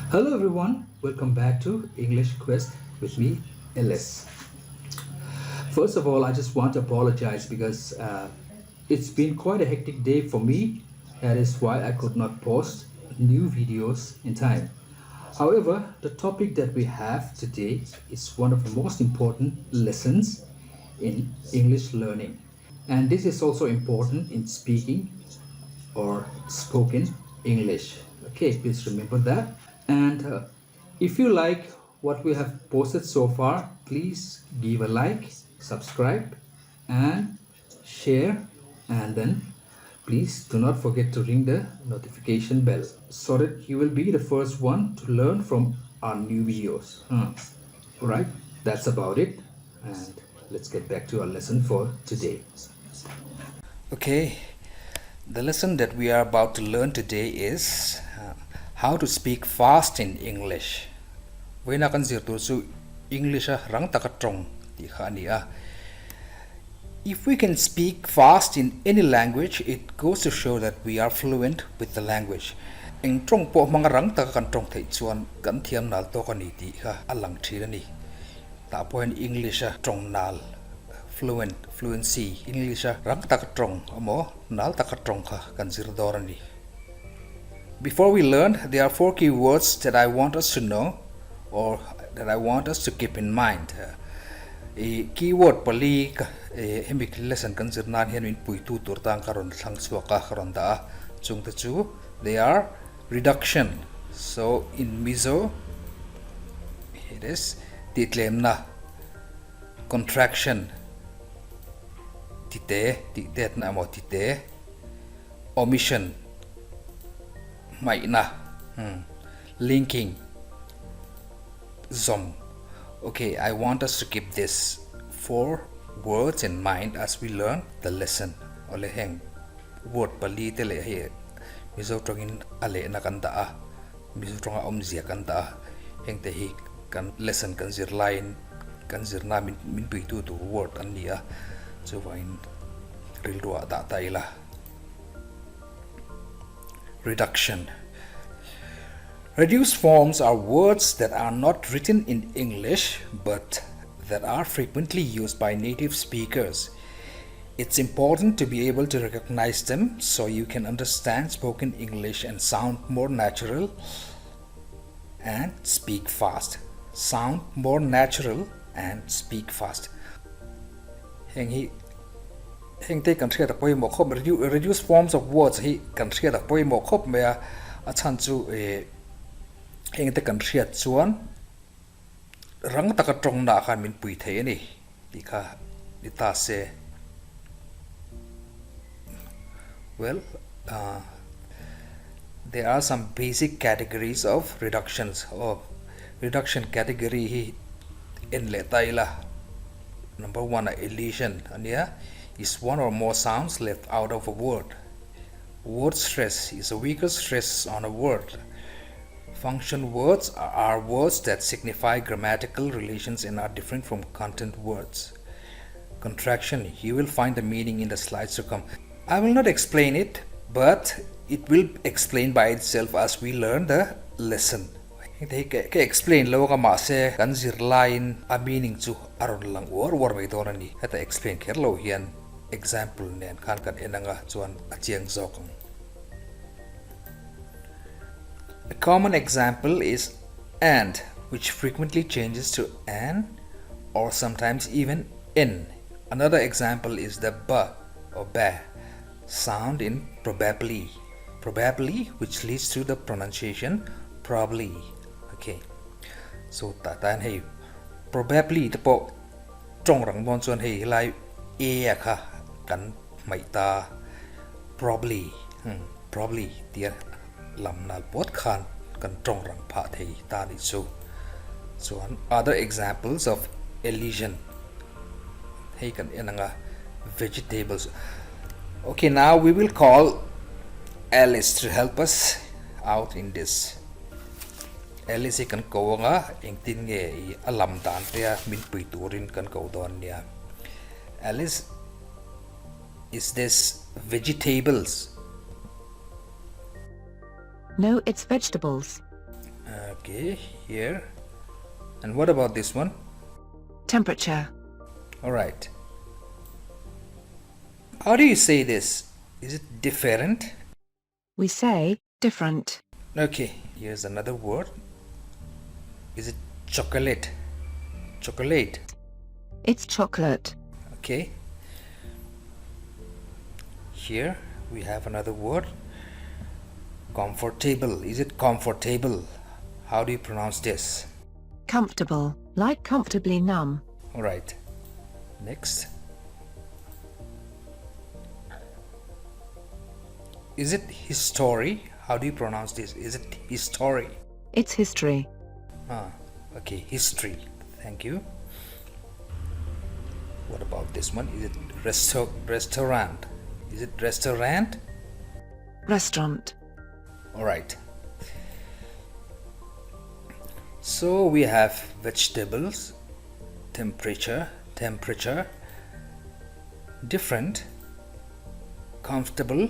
Hello everyone, welcome back to English Quest with me, Ellis. First of all, I just want to apologize because it's been quite a hectic day for me. That is why I could not post new videos in time. However, the topic that we have today is one of the most important lessons in English learning. And this is also important in speaking or spoken English. Okay, please remember that. And if you like what we have posted so far, please give a like, subscribe, and share. And then please do not forget to ring the notification bell so that you will be the first one to learn from our new videos. Alright, that's about it. And let's get back to our lesson for today. Okay, the lesson that we are about to learn today is how to speak fast in English. Với na kan zir tu su English rang takatrong ti kha ni a. If we can speak fast in any language, it goes to show that we are fluent with the language. Eng trong po mga rang takakan trong thei chuan kan thiam nal to kan ni ti kha alang thira ni. Ta po in English trong nal fluency English rang takatrong amo nal takatrong kha kan zir dor ni. Before we learn, there are 4 key words that I want us to know or that I want us to keep in mind. Keyword pali hemik lesson kan zirnan hian min pui tu tur tang karon thlang suaka karon da chung ta chu they are reduction. So in MIZO it is titlem na contraction tite na mo tite omission mai na linking zom. Okay, I want us to keep this 4 words in mind as we learn the lesson. Ole heng word pali te le he mizo tongin ale na kan da mizo tonga omzia kan da heng te hi kan lesson kan zir line kan zir na min pui tu word an nia so vain ril ro da taila. Reduction. Reduced forms are words that are not written in English but that are frequently used by native speakers. It's important to be able to recognize them so you can understand spoken English and sound more natural and speak fast. Sound more natural and speak fast. Heng te kan thria ta poi mo khop reduced forms of words hi kan thria ta poi mo khop me a chan chu heng te kan thria chuan rang taka trong na khan min pui the ni ti kha ni ta se well there are some basic categories of reductions or reduction category hi en le taila. Number 1 elision ania is one or more sounds left out of a word. Word stress is a weaker stress on a word. Function words are words that signify grammatical relations and are different from content words. Contraction, you will find the meaning in the slides to come. I will not explain it, but it will explain by itself as we learn the lesson. Ke explain lo ka ma se kan zir line a meaning chu aron lang war mai don ani heta explain kher lo hian example nen khan kan enanga chuan a chiang zawh. A common example is and, which frequently changes to an or sometimes even in. Another example is the ba or ba sound in probably, which leads to the pronunciation probably. Okay, so tatan hey probably the po trong rang bon chuan hey lai e kha kan mai ta probably tia lam nal pot khan kan trong rang pha thei ta ni so other examples of elision hey kan enanga vegetables. Okay, now we will call Alice to help us out in this. Alice kan ko nga eng tin nge alam dan tia min pui turin kan ko don nia. Alice, is this vegetables? No, it's vegetables. Okay, here. And what about this one? Temperature. Alright. How do you say this? Is it different? We say different. Okay, here's another word. Is it chocolate? Chocolate. It's chocolate. Okay. Here we have another word. Comfortable. Is it comfortable? How do you pronounce this? Comfortable, like comfortably numb. Alright. Next. Is it history? How do you pronounce this? Is it history? It's history. Okay, history. Thank you. What about this one? Is it restaurant? Is it restaurant? Restaurant. Alright. So we have vegetables, temperature, different, comfortable,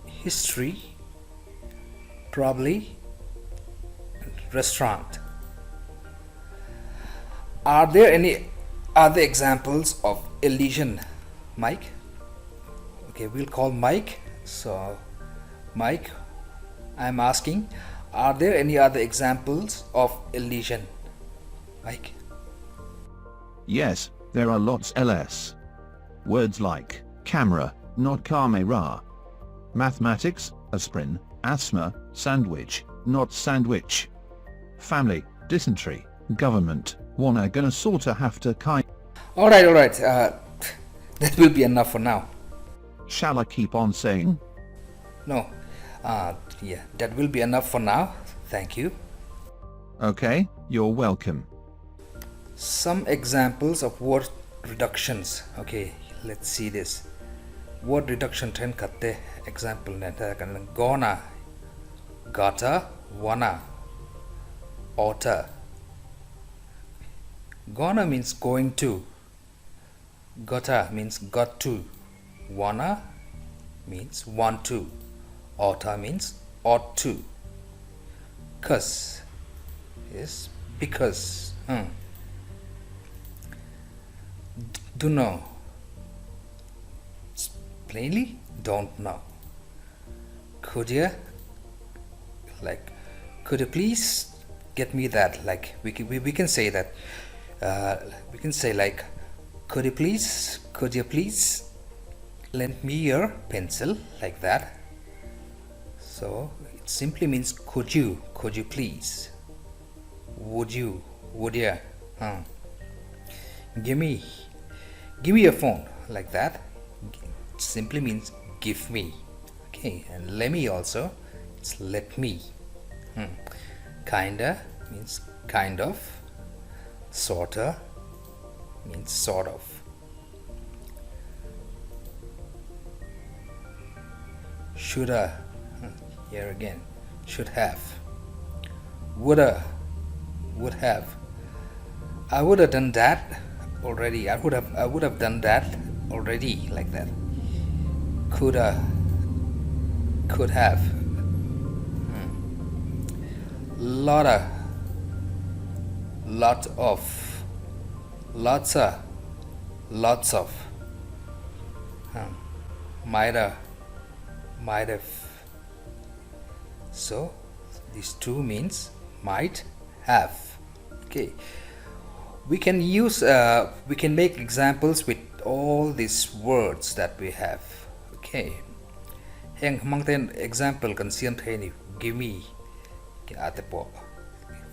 history, probably, and restaurant. Are there any other examples of elision, Mike? Okay, we'll call Mike. So, Mike, I'm asking, are there any other examples of elision? Mike? Yes, there are lots ls. Words like camera, not camera. Mathematics, aspirin, asthma, sandwich, not sandwich. Family, dysentery, government, wanna gonna sorta have to kind. Alright. That will be enough for now. Shall I keep on saying? No. Yeah, that will be enough for now. Thank you. Okay, you're welcome. Some examples of word reductions. Okay, let's see this. Word reduction ten katte example neta kan gonna, gotta, wanna, oughta. Gonna means going to. Gotta means got to. Wanna means want to. Oughta means ought to. Cause is because. Do know. Plainly, don't know. Could you? Like, could you please get me that? Like, we can say that. We can say like, could you please lend me your pencil, like that. So it simply means could you please, would you, give me your phone, like that. It simply means give me. Okay, and let me also, it's let me. Kinda means kind of. Sorta means sort of. Shoulda, here again, should have. Woulda, would have. I would have done that already. I would have done that already, like that. Coulda, could have. Lotta, lot of, lots of. Might have. So these two means might have. Okay, we can use we can make examples with all these words that we have. Okay, heng mang ten example kan siam theni give me ate pawh.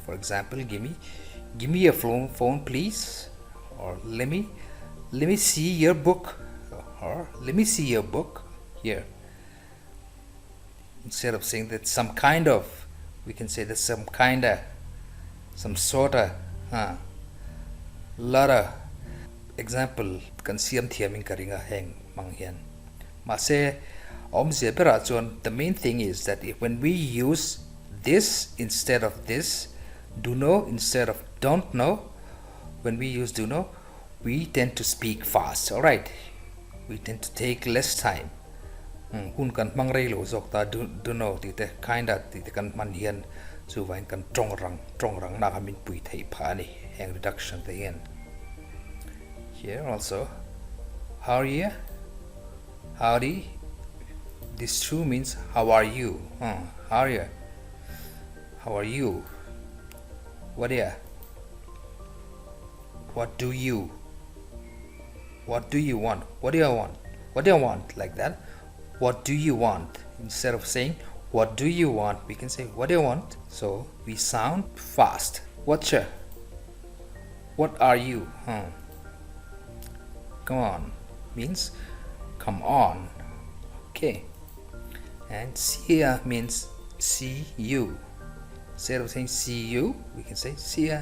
For example, give me a phone please, or let me see your book, or let me see your book here. Instead of saying that some kind of, we can say that some kinda, some sorta, lotta. Example kan siam thiaming karinga heng mang hian. Ma se om zia pera chuan, the main thing is that when we use this instead of this, do know instead of don't know, when we use do know, we tend to speak fast. Alright, we tend to take less time. Hun kan mangrei lo zawh ta do know ti te kinda ti te kan man hian chu vain kan trong rang na kamin pui thei pha ni hang reduction te hian. Here also, how are you? Howdy. This true means how are you? How are you? How are you? What are? What do you? What do you want? What do you want? What do you want? Like that. What do you want? Instead of saying what do you want, we can say what do you want. So we sound fast. What's your? What are you? Come on means come on. Okay. And see ya means see you. Instead of saying see you, we can say see ya.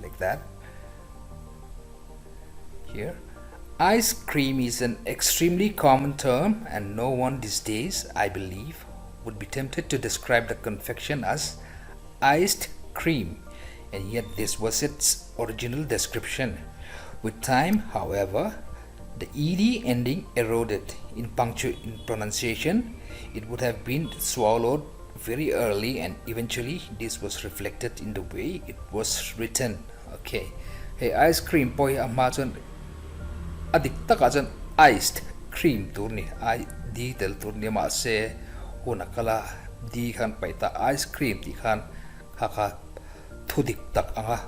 Like that. Here. Ice cream is an extremely common term, and no one these days, I believe, would be tempted to describe the confection as iced cream, and yet this was its original description. With time, however, the ed ending eroded in pronunciation. It would have been swallowed very early, and eventually this was reflected in the way it was written. Okay. Hey, ice cream pawh hmasawn adik taka jan iced cream turni I di tel turni ma se hunakala di khan paita ice cream ti khan kha thudik tak anga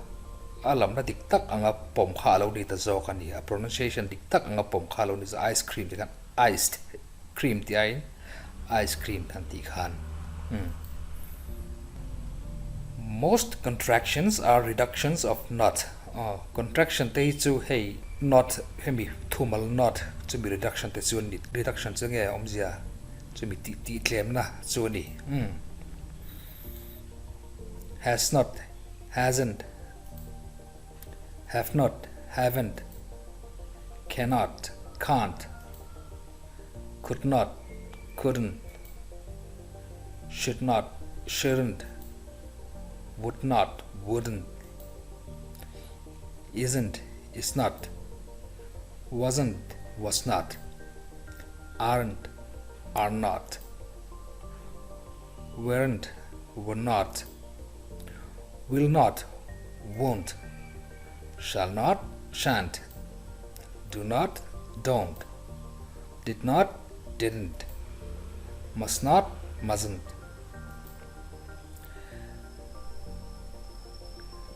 alam na dik tak anga pom kha lo ni ta zawh kan ni pronunciation dik tak anga pom kha lo ni ice cream ti khan iced cream ti ai ice cream than ti khan. Most contractions are reductions of not. Contraction te chu hey not hemi thumal not chu mi reduction te chu ni reduction chu nge omzia chu mi ti claim na chu ni. Has not, hasn't, have not, haven't, cannot, can't, could not, couldn't, should not, shouldn't, would not, wouldn't, isn't, is not, wasn't, was not, aren't, are not, weren't, were not, will not, won't, shall not, shan't, do not, don't, did not, didn't, must not, mustn't.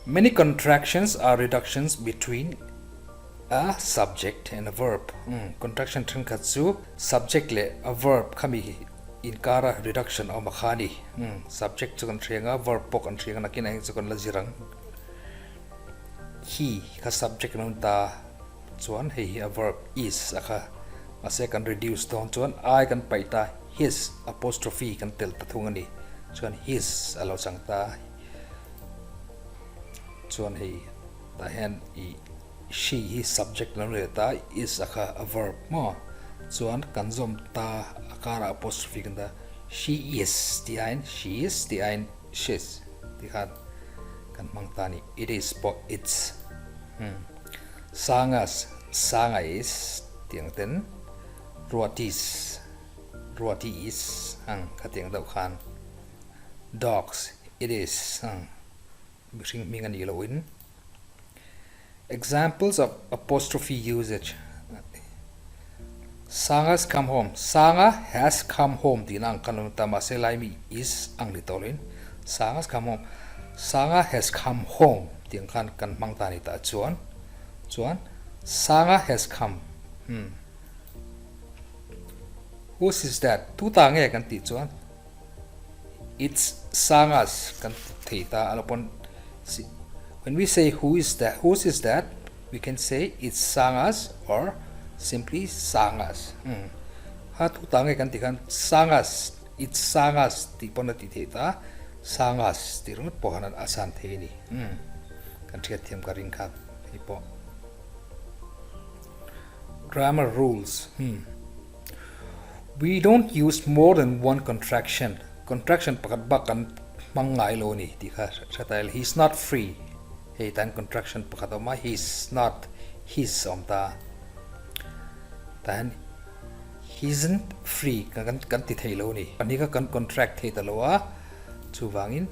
Many contractions are reductions between a subject and a verb. Contraction trinkatsu subject le a verb kami in kara reduction o makhani. Subject chu kan threnga verb pok an threnga nakina chu kan lazirang. He ka subject non ta chuan hei a verb is aka a second reduce don chuan I kan paita his apostrophe kan tel ta thungani chuan his alo changta chuan hei ta hen I she his subject non le ta is aka a verb mo chuan kan zom ta akara apostrophe kan da she is the ein she is the ein she's the kan mangtani it is po it's. Sangas sanga is tiang ten ruati is ka tiang dau khan. Dogs it is mingan ilowin. Examples of apostrophe usage. Sangas come home. Sanga has come home. Dinang kanun tamase laimi is ang litolin. Sangas come home. Sanga has come home. Tiang kan mangtani ta chuan. Sanga has come. Whose is that? Tu ta nge kan ti chuan. It's Sangas kan theta alapon. When we say whose is that, we can say it's Sangas or simply Sangas. Ha tu ta nge kan ti kan Sangas. It's Sangas ti pon na ti theta. Sangas ti ron pohanan asan the ni. Kan hriatthiam ka ring kha ipo. Grammar rules. We don't use more than one contraction. Contraction pakat bakan mangai lo ni ti kha satail he's not free. Hey tan contraction pakat ma he's not his omta. Tan he isn't free kan ti thei lo ni. Ani ka kan contract thei ta lo a chu wangin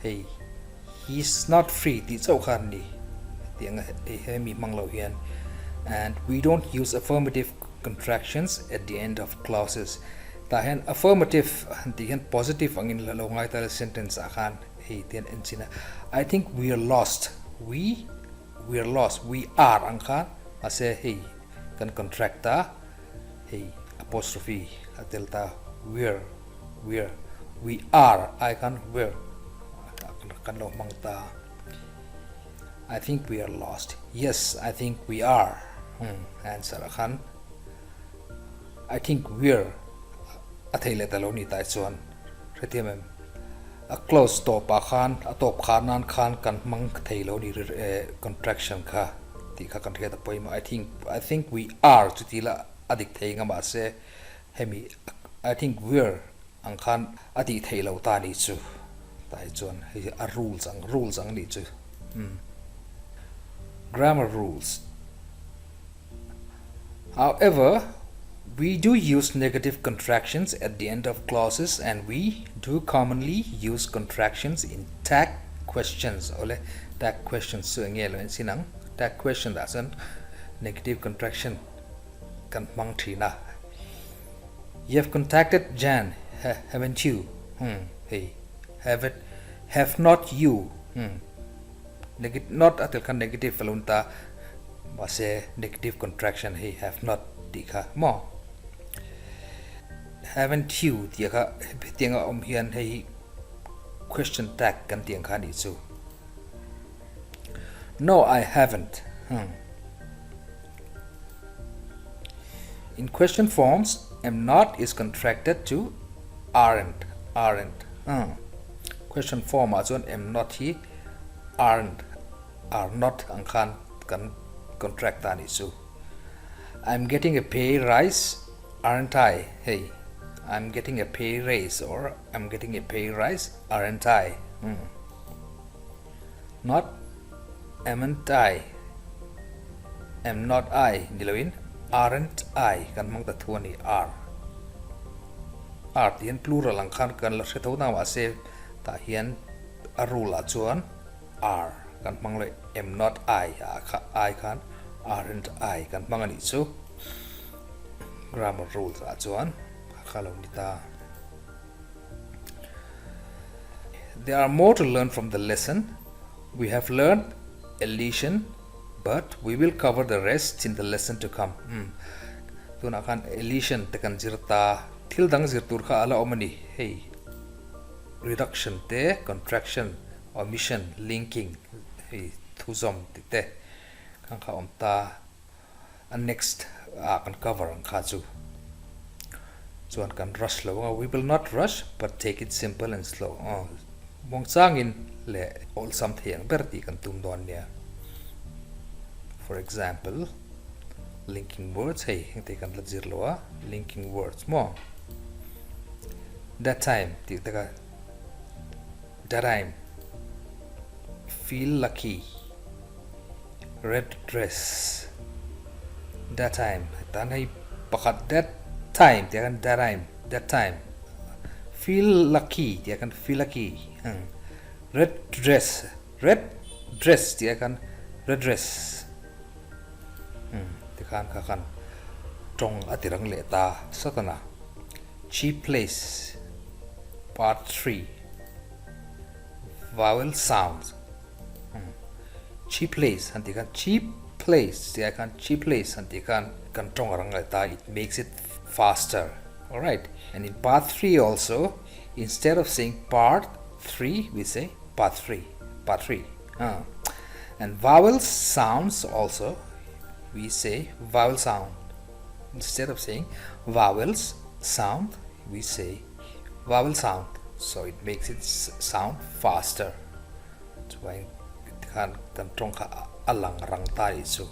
hey he's not free ti zawh khan ni tiang he mi manglo hian. And we don't use affirmative contractions at the end of clauses. Ta hian affirmative ti hian positive angin lo ngai ta sentence a khan hey tian enchina I think we are lost. We are lost. We are ang khan ase hey kan contract ta hey apostrophe atel ta we're we are I can we're kan lo mang ta I think we are lost. Yes, I think we are. Answer khan I think we're athele taloni tai chuan hriatthiamloh a close stop a khan a top khanan khan kan mang theiloni contraction kha ti kha kan theta poima I think we are chutila adik theinga ma se hemi I think we're ang khan ati theilo ta ni chu tai chuan a rules ang ni chu. Grammar rules. However, we do use negative contractions at the end of clauses, and we do commonly use contractions in tag questions. Ole tag questions so ngelo sinang tag question that's an negative contraction kan mang thina. You have contacted Jan, haven't you? Hey, have not you? Not atil kan negative falunta base negative contraction hey have not dikha mo haven't you tiaka tianga hian hey question tag kan tiang kha ni chu. No, I haven't. In question forms, am not is contracted to aren't. Question form azon am not he aren't are not ang khan kan contract ani chu. I'm getting a pay rise, aren't I? Hey, I'm getting a pay raise or I'm getting a pay rise, aren't I? Not amn't I? Am not I? Dilawin aren't I? Kan mang ta thuani are. Are tian plural ang khan kan la setho na wa se ta hian a rule a chuan are kan mang le am not I khan aren't I kan mang ani chu. Grammar rules a chuan khalo ni ta. There are more to learn from the lesson. We have learned Elision, but we will cover the rest in the lesson to come. Tuna kan Elision tekan zirta thildang zirtur kha ala omani hey reduction te contraction omission linking hey thuzom te kan kha omta and next kan cover ang kha chu chuan kan rush lo we will not rush but take it simple and slow mong changin le all something berti kan tum don nia. For example, linking words hey te kan la zirlo linking words mo that time ti taka that time feel lucky red dress that time tanai pakat that time ti kan that time feel lucky ti kan feel lucky red dress ti kan red dress ti kan tong atirang leta satana. Cheap place part 3 vowel sounds. Cheap place anti kan cheap place ti kan cheap place anti kan tong arang leta it makes it faster. All right, and in part 3 also instead of saying part 3 we say part 3 and vowel sounds also we say vowel sound. Instead of saying vowels sound we say vowel sound, so it makes it sound faster. That's why kan tong ka alang rang tai so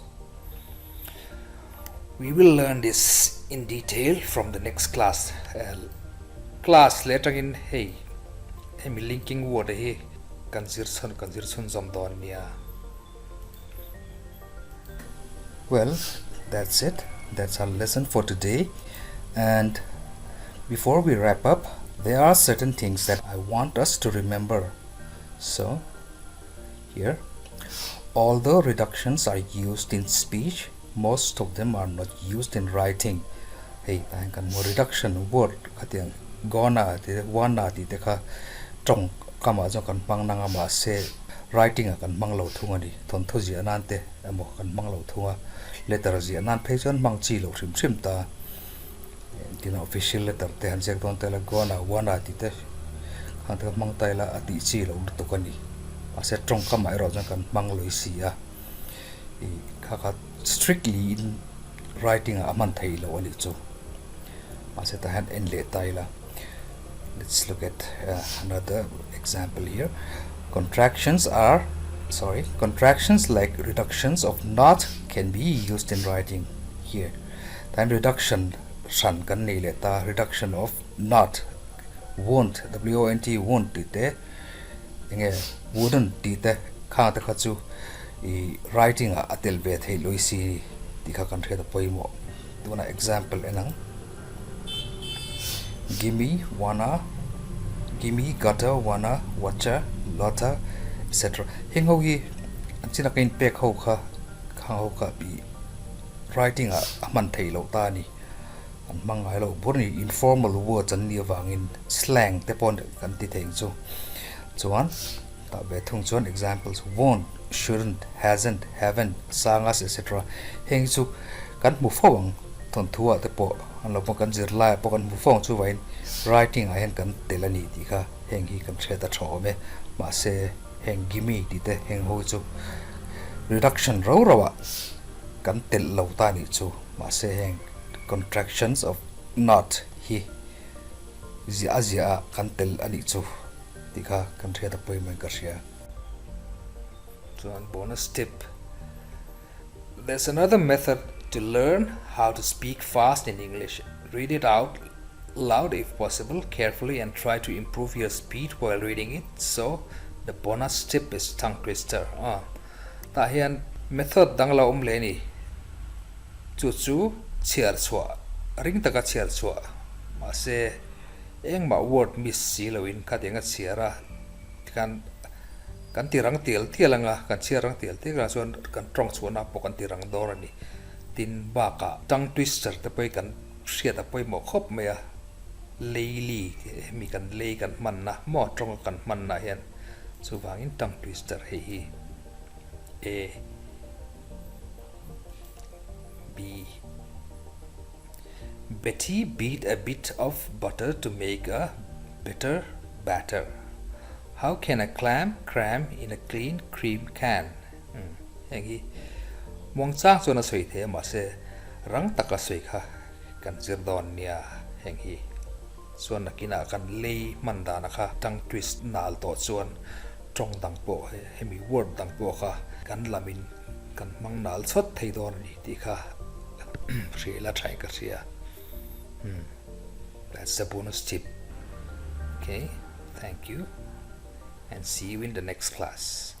we will learn this in detail from the next class. Later in hey mi linking word hey kan zirsun zom don nia. Well, that's it. That's our lesson for today. And before we wrap up, there are certain things that I want us to remember. So here, although reductions are used in speech, most of them are not used in writing. Hey, I can more reduction word katiang gona de wana di deka trong kama jo kan pang nanga ma se writing kan manglo thunga ni thon thoji anante amo kan manglo thunga letter ji anan phejon mang chi lo rim rim ta tin official letter te han jek don te la gona wana di te han te mang tai la ati chi lo to kani ase trong kama ro jan kan manglo isia I kha strictly in writing a man thai lo ani chu ase ta han en le tai la. Let's look at another example here. Contractions like reductions of not can be used in writing here. Then reduction shan kan nei le ta reduction of not won't w-o-n-t won't ti te nge wouldn't ti te kha ta kha chu I writing a atel ve thei loi si ti kha kan theta poimo tuna example enang gimme, wanna, gimme, gotta, wanna, watcha, lotta, etc. Hingogi, anchina kain pek ho ka bi writing a man thei lo ta ni an mangai lo borni informal words an ni wangin slang te pon kan ti theng chu chuan ta ve thung chuan examples won't, shouldn't, hasn't, haven't, sangas, etc. Heng chu kan mu phawang thon thua te po an lo kan zir lai po kan mu phawng chu wain writing a hen kan telani ti kha heng hi kan theta thaw me ma se heng gimme ti te heng ho chu reduction ro rawa kan tel lo ta ni chu ma se heng contractions of not hi zia kan tel ani chu ti kha kan theta poi mai ka ria. So on bonus tip, there's another method to learn how to speak fast in English. Read it out loud if possible, carefully, and try to improve your speed while reading it. So the bonus tip is tongue twister. Ta hian method dangla le ni chu chiar chua ring taka chiar chua ma se eng ma word miss si lo in kha denga chiara kan tirang tial tialanga kan chiarang tial tikra chuan kan trong chuana po kan tirang dor ani tin ba ka tongue twister te poi kan hria ta poi mo khop me a leili mi kan lei kan man na mo trong kan man na hian chu wangin tongue twister hi A B. Betty beat a bit of butter to make a bitter batter. How can a clam cram in a clean cream can? Hengi mong chang chona soi the ma se rang taka soi kha kan zirdon nia hengi chuan nakina kan lei manda na kha tongue twist nal to chuan trong dang po hemi word dang po kha kan lamin kan mang nal chot thei don ni ti kha rela try ka ria. That's the bonus tip. Okay, thank you and see you in the next class.